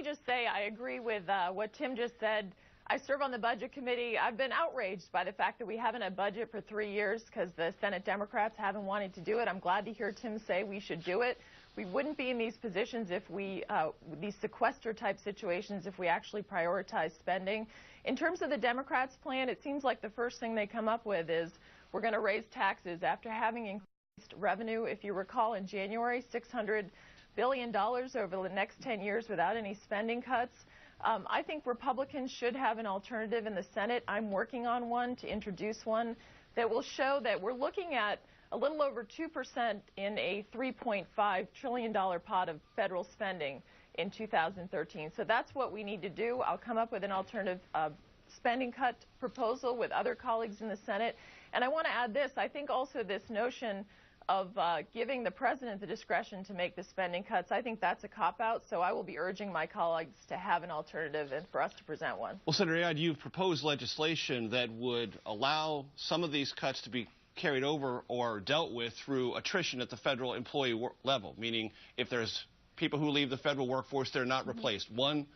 me just say I agree with what Tim just said. I serve on the Budget Committee. I've been outraged by the fact that we haven't had budget for 3 years because the Senate Democrats haven't wanted to do it. I'm glad to hear Tim say we should do it. We wouldn't be in these positions if we, these sequester type situations, if we actually prioritize spending. In terms of the Democrats' plan, it seems like the first thing they come up with is we're going to raise taxes after having increased revenue. If you recall, in January, $600 billion over the next 10 years without any spending cuts. I think Republicans should have an alternative in the Senate. I'm working on one to introduce one that will show that we're looking at a little over 2% in a $3.5 trillion pot of federal spending in 2013. So that's what we need to do. I'll come up with an alternative spending cut proposal with other colleagues in the Senate. And I want to add this. I think also this notion of giving the president the discretion to make the spending cuts, I think that's a cop-out. So I will be urging my colleagues to have an alternative and for us to present one. Well, Senator Ayotte, you've proposed legislation that would allow some of these cuts to be carried over or dealt with through attrition at the federal employee level, meaning if there's people who leave the federal workforce, they're not replaced. One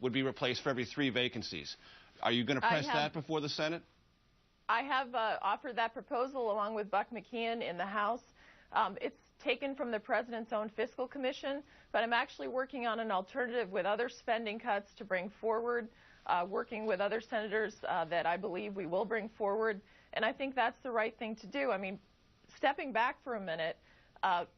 would be replaced for every 3 vacancies. Are you going to press that before the Senate? I have offered that proposal along with Buck McKeon in the House. It's taken from the President's own Fiscal Commission, but I'm actually working on an alternative with other spending cuts to bring forward, working with other senators that I believe we will bring forward. And I think that's the right thing to do. I mean, stepping back for a minute,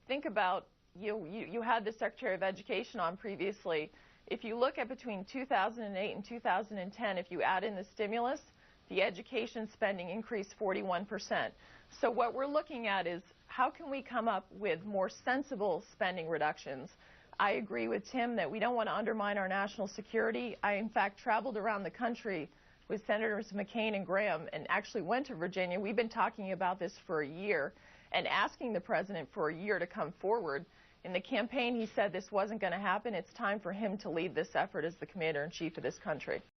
think about, you had the Secretary of Education on previously. If you look at between 2008 and 2010, if you add in the stimulus, the education spending increased 41%. So what we're looking at is how can we come up with more sensible spending reductions? I agree with Tim that we don't want to undermine our national security. I, in fact, traveled around the country with Senators McCain and Graham and actually went to Virginia. We've been talking about this for a year and asking the president for a year to come forward. In the campaign, he said this wasn't going to happen. It's time for him to lead this effort as the commander-in-chief of this country.